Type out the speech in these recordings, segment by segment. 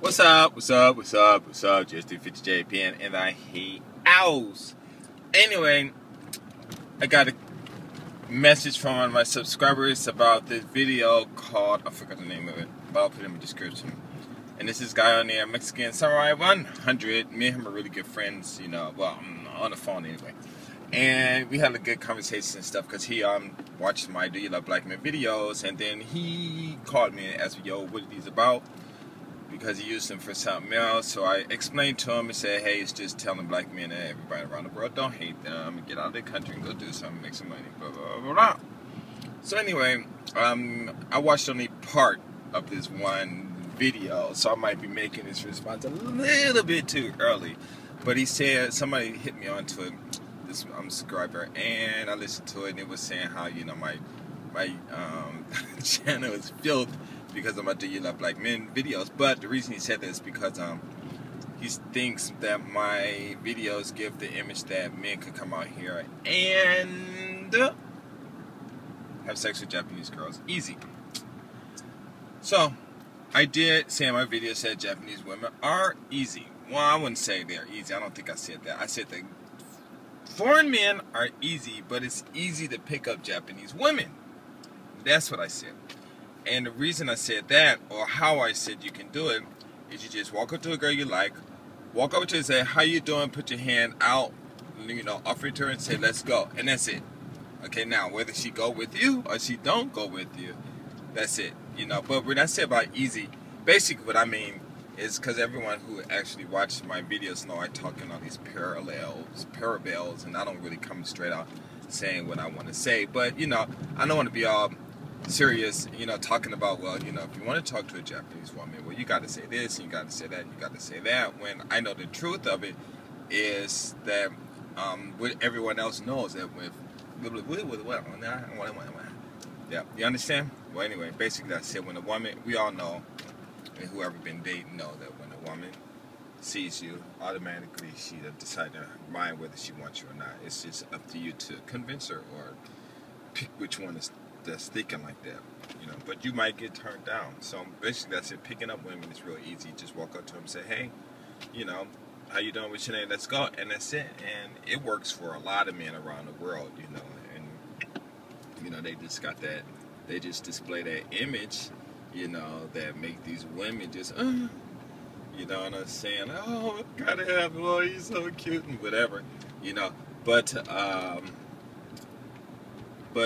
What's up? What's up? What's up? What's up? Just 350 JPN and I hate owls. Anyway, I got a message from one of my subscribers about this video called, I forgot the name of it, but I'll put it in the description. And this is guy on there, Mexican Samurai 100. Me and him are really good friends, you know, well, on the phone anyway. And we had a good conversation and stuff because he watched my Do You Love Black Men videos, and then he called me and asked me, yo, what are these about? Because he used them for something else. So I explained to him and said, hey, it's just telling black men and everybody around the world don't hate them and get out of their country and go do something, make some money, blah, blah, blah, blah. So anyway, I watched only part of this one video, so I might be making this response a little bit too early. But he said, somebody hit me onto it, this subscriber, and I listened to it, and it was saying how, you know, my channel is filled because of my Do You Love Black Men videos. But the reason he said that is because he thinks that my videos give the image that men could come out here and have sex with Japanese girls easy. So I did say in my video said Japanese women are easy. Well, I wouldn't say they're easy. I don't think I said that. I said that foreign men are easy, but it's easy to pick up Japanese women. That's what I said. And the reason I said that, or how I said you can do it, is you just walk up to a girl you like, walk over to her and say, how you doing? Put your hand out, you know, offer it to her and say, let's go. And that's it. Okay, now, whether she go with you or she don't go with you, that's it. You know, but when I say about easy, basically what I mean is because everyone who actually watches my videos know I talk in all these parallels, and I don't really come straight out saying what I want to say. But, you know, I don't want to be all serious, you know, talking about, well, you know, if you want to talk to a Japanese woman, well, you got to say this, and you got to say that, and you got to say that, when I know the truth of it is that what everyone else knows that with yeah, you understand? Well, anyway, basically I said when a woman, we all know, and whoever been dating know that when a woman sees you, automatically she decides in her mind whether she wants you or not. It's just up to you to convince her or pick which one that's thinking like that, you know. But you might get turned down. So basically that's it. Picking up women is real easy. Just walk up to them and say, hey, you know, how you doing, what's your name, let's go, and that's it. And it works for a lot of men around the world, you know. And you know, they just got that, they just display that image, you know, that make these women just you know what I'm saying, oh, gotta have him, oh, he's so cute and whatever, you know. But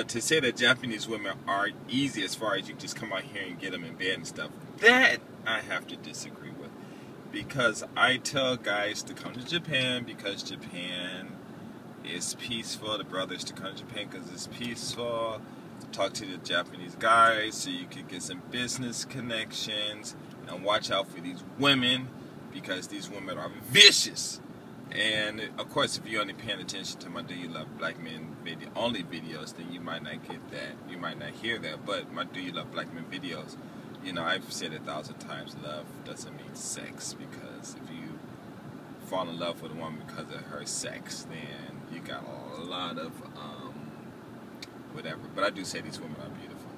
to say that Japanese women are easy as far as you just come out here and get them in bed and stuff, that I have to disagree with. Because I tell guys to come to Japan because Japan is peaceful. The brothers to come to Japan because it's peaceful. Talk to the Japanese guys so you can get some business connections. And watch out for these women because these women are vicious. And of course, if you're only paying attention to my Do You Love Black Men only videos, then you might not get that. You might not hear that. But my Do You Love Black Men videos, you know, I've said 1,000 times, love doesn't mean sex. Because if you fall in love with a woman because of her sex, then you got a lot of whatever. But I do say these women are beautiful.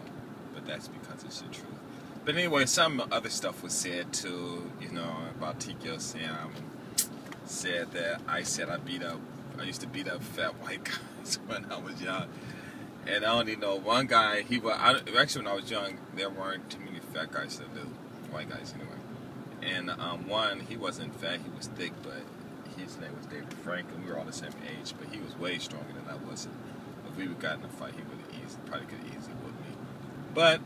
But that's because it's the truth. But anyway, some other stuff was said too, you know, about Tikyo Sam. Said that I used to beat up fat white guys when I was young. And I only know one guy, actually when I was young, there weren't too many fat guys, so the white guys anyway. And one, he wasn't fat, he was thick, but his name was David Frank, and we were all the same age, but he was way stronger than I was. If we got in a fight, he would probably could easily whip me. But,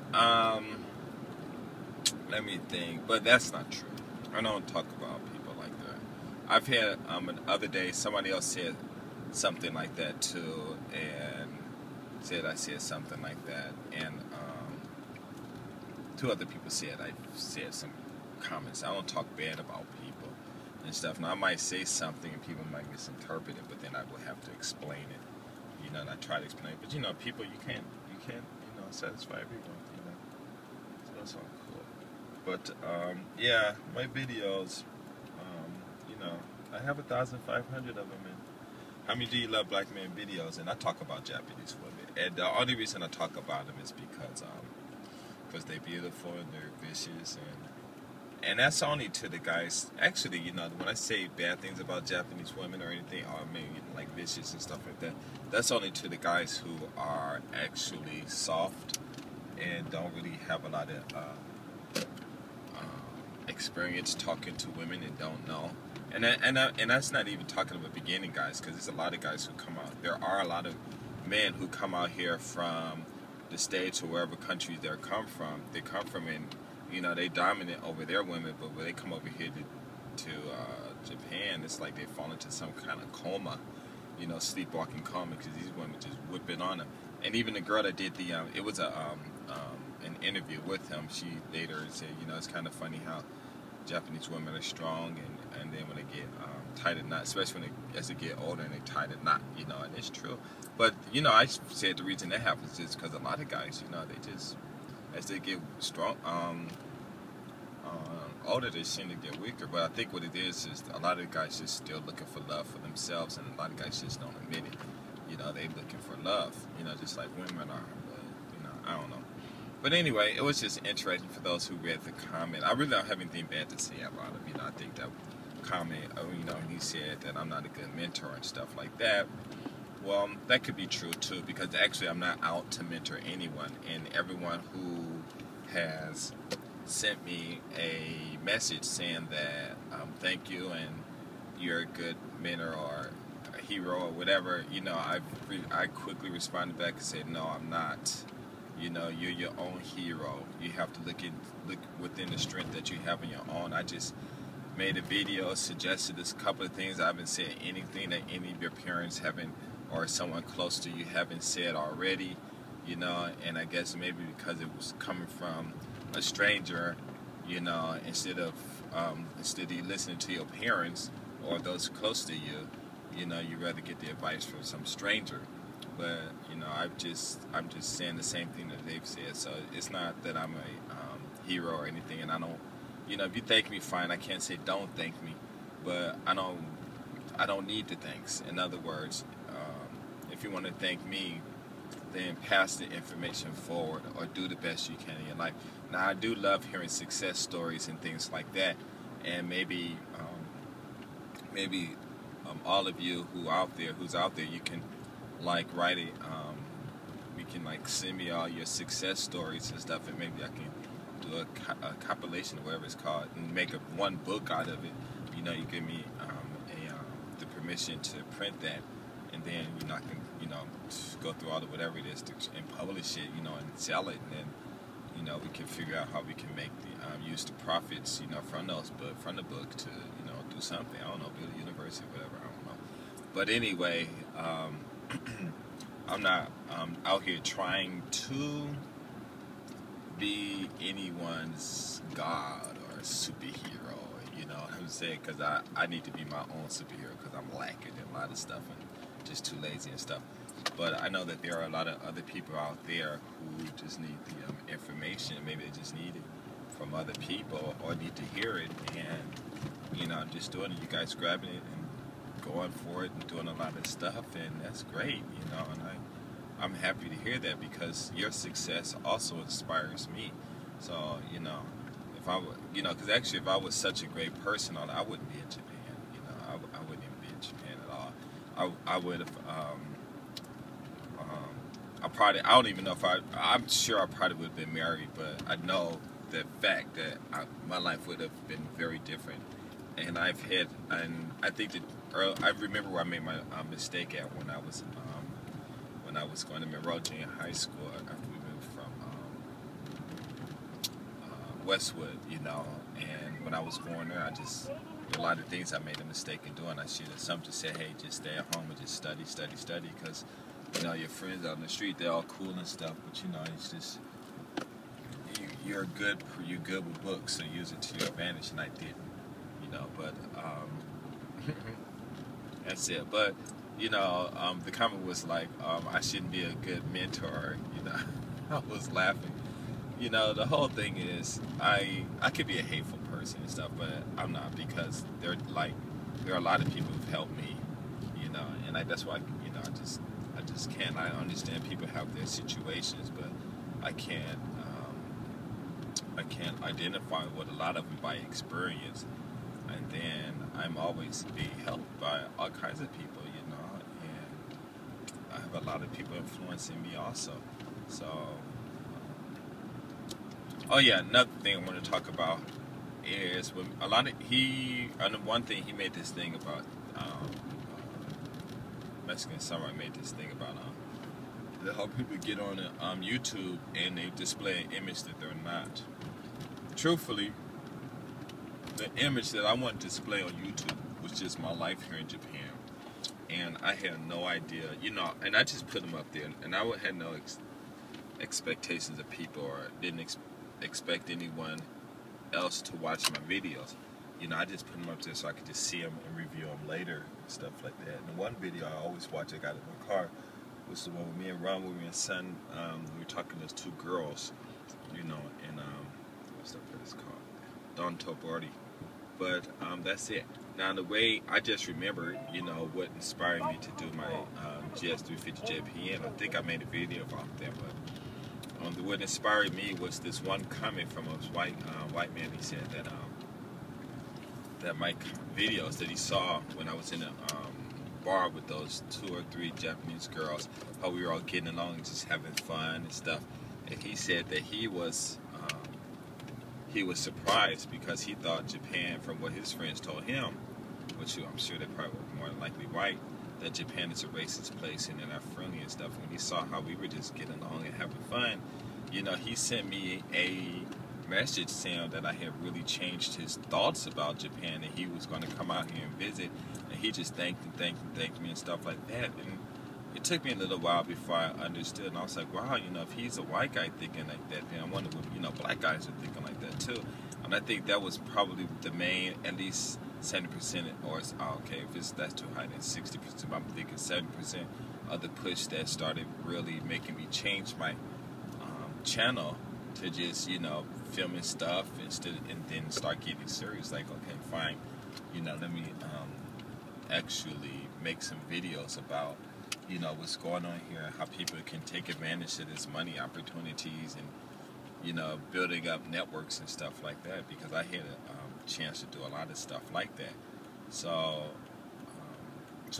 let me think, but that's not true. I don't talk about people like that. I've had, an other day, somebody else said something like that too, and said I said something like that, and two other people said I said some comments. I don't talk bad about people and stuff. Now I might say something and people might misinterpret it, but then I will have to explain it, you know, and I try to explain it. But you know, people, you can't, you know, satisfy everyone, you know, so that's all cool. But, yeah, my videos, you know, I have 1,500 of them, and how many Do You Love Black Men videos, and I talk about Japanese women, and the only reason I talk about them is because they're beautiful, and they're vicious, and that's only to the guys. Actually, when I say bad things about Japanese women or anything, or maybe like vicious and stuff like that, that's only to the guys who are actually soft and don't really have a lot of experience talking to women and don't know. And that's not even talking about beginning guys, because there's a lot of guys who come out. There are a lot of men who come out here from the States or wherever countries they come from. They come from, and they dominate over their women, but when they come over here to Japan, it's like they fall into some kind of coma, sleepwalking coma, because these women just whipping on them. And even the girl that did it was an interview with him. She later said, it's kind of funny how Japanese women are strong, and then when they get tied in knot, especially as they get older and they tie the knot, and it's true. But I said the reason that happens is because a lot of guys, they just, as they get strong, older, they seem to get weaker. But I think what it is a lot of guys just still looking for love for themselves, and a lot of guys just don't admit it. They looking for love, just like women are. But I don't know. But anyway, it was just interesting for those who read the comment. I really don't have anything bad to say about him. I think that comment, he said that I'm not a good mentor and stuff like that. Well, that could be true too, because actually I'm not out to mentor anyone, and everyone who has sent me a message saying that thank you and you're a good mentor or a hero or whatever, I quickly responded back and said, no, I'm not. You're your own hero. You have to look within the strength that you have in your own. I just made a video, suggested a couple of things. I haven't said anything that any of your parents haven't, or someone close to you haven't said already, and I guess maybe because it was coming from a stranger, instead of you listening to your parents or those close to you, you'd rather get the advice from some stranger. But I'm just saying the same thing that they've said. So it's not that I'm a hero or anything, and I don't, if you thank me, fine. I can't say don't thank me, but I don't need the thanks. In other words, if you want to thank me, then pass the information forward or do the best you can in your life. Now, I do love hearing success stories and things like that, and maybe all of you who's out there, you can write it. You can send me all your success stories and stuff, and maybe I can do a compilation or whatever it's called, and make one book out of it. You give me the permission to print that, and then I can go through all of whatever it is and publish it, and sell it, and then we can figure out how we can make the use the profits from the book to do something. I don't know, build a university, whatever. I don't know. But anyway, I'm not out here trying to be anyone's god or superhero, what I'm saying, because I need to be my own superhero, because I'm lacking in a lot of stuff and just too lazy and stuff. But I know that there are a lot of other people out there who just need the information. Maybe they just need it from other people or need to hear it, and I'm just doing it. You guys grabbing it and going for it and doing a lot of stuff, and that's great, and I'm happy to hear that, because your success also inspires me. So, if I would, because actually if I was such a great person, I wouldn't be in Japan, I wouldn't even be in Japan at all. I would have, I don't even know if I'm sure I probably would have been married, but I know the fact that my life would have been very different. And I think that I remember where I made my mistake at when I was going to Monroe Junior High School after we moved from Westwood, and when I was going there, a lot of things I made a mistake in doing. I should have something to say, hey, just stay at home and just study, because your friends out on the street, they're all cool and stuff, but it's just you're good with books, so use it to your advantage, and I didn't. But that's it. But the comment was I shouldn't be a good mentor. I was laughing. The whole thing is I could be a hateful person and stuff, but I'm not, because there are a lot of people who've helped me. And that's why I just can't. I understand people have their situations, but I can't I can't identify with a lot of them by experience, and then I'm always being helped by all kinds of people, and I have a lot of people influencing me also. So, oh yeah, another thing I want to talk about is when a lot of and one thing he made this thing about Mexican Summer. I made this thing about how people get on YouTube and they display an image that they're not. Truthfully, the image that I want to display on YouTube was just my life here in Japan, and I had no idea, and I just put them up there, and I had no expectations of people, or didn't expect anyone else to watch my videos. I just put them up there so I could just see them and review them later and stuff like that. And the one video I always watch, I got in my car, was the one with me and Ron, with me and son. We were talking to those two girls, and what's that place called? Don Tobardi. But that's it. Now the way I just remembered, what inspired me to do my GS350 JPN. I think I made a video about that, but what inspired me was this one comment from a white man. He said that my videos that he saw when I was in a bar with those 2 or 3 Japanese girls, how we were all getting along and just having fun and stuff. And he said that he was surprised because he thought Japan, from what his friends told him, which I'm sure they probably were more than likely right, that Japan is a racist place and they're not friendly and stuff. When he saw how we were just getting along and having fun, he sent me a message saying that I had really changed his thoughts about Japan, and he was going to come out here and visit, and he just thanked me and stuff like that. And it took me a little while before I understood, and I was like, wow, if he's a white guy thinking like that, then I wonder what, black guys are thinking like that too. And I think that was probably the main, at least 70%, or okay, if that's too high, then 60%, but I'm thinking 70% of the push that started really making me change my channel to just, filming stuff and then start getting serious. Like, okay, fine, let me actually make some videos about, what's going on here, how people can take advantage of this money opportunities, and, building up networks and stuff like that, because I had a chance to do a lot of stuff like that. So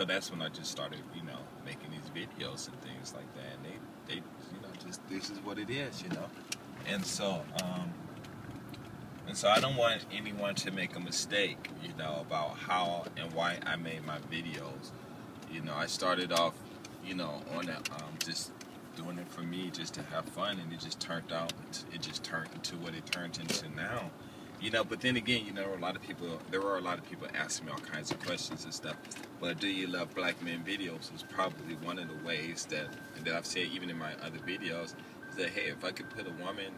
that's when I just started, making these videos and things like that. And they just, this is what it is, And so, I don't want anyone to make a mistake, about how and why I made my videos. I started off, on that, just doing it for me, just to have fun, and it just turned into what it turned into now. But then again, there were a lot of people asking me all kinds of questions and stuff. But do you love black men videos is probably one of the ways that I've said, even in my other videos, is that, hey, if I could put a woman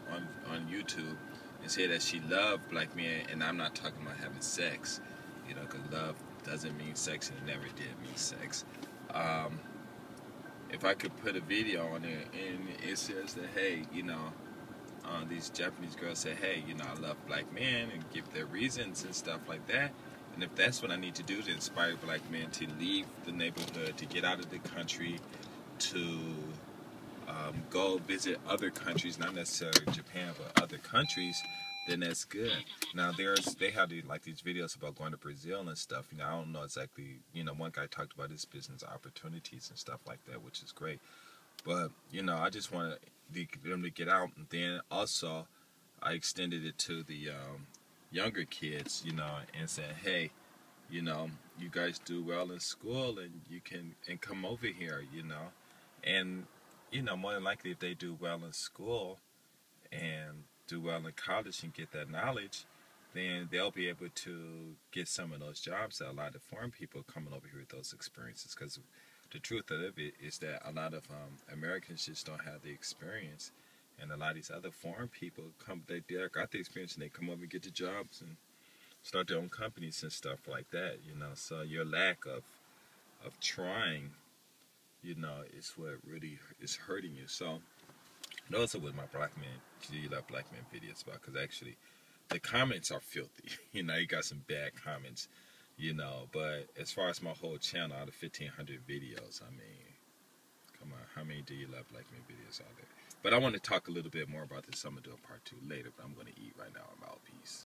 on YouTube and say that she loved black men, and I'm not talking about having sex, because love doesn't mean sex, and it never did mean sex. If I could put a video on there and it says that, hey, these Japanese girls say, hey, I love black men, and give their reasons and stuff like that. And if that's what I need to do to inspire black men to leave the neighborhood, to get out of the country, to go visit other countries, not necessarily Japan, but other countries, then that's good. Now they have these videos about going to Brazil and stuff. I don't know exactly. One guy talked about his business opportunities and stuff like that, which is great. But I just wanted them to get out, and then also I extended it to the younger kids, and said, hey, you guys do well in school, and you can come over here, and more than likely, if they do well in school and do well in college and get that knowledge, then they'll be able to get some of those jobs that a lot of foreign people coming over here with those experiences. Because the truth of it is that a lot of Americans just don't have the experience, and a lot of these other foreign people they got the experience, and they come over and get the jobs and start their own companies and stuff like that. So your lack of trying, is what really is hurting you. So those are what my black men, you love black men videos about, because actually the comments are filthy. You got some bad comments, but as far as my whole channel, out of 1,500 videos, I mean, Come on, how many do you love like me videos out there? But I want to talk a little bit more about this. I'm going to do a part 2 later, but I'm going to eat right now. I'm out. Peace.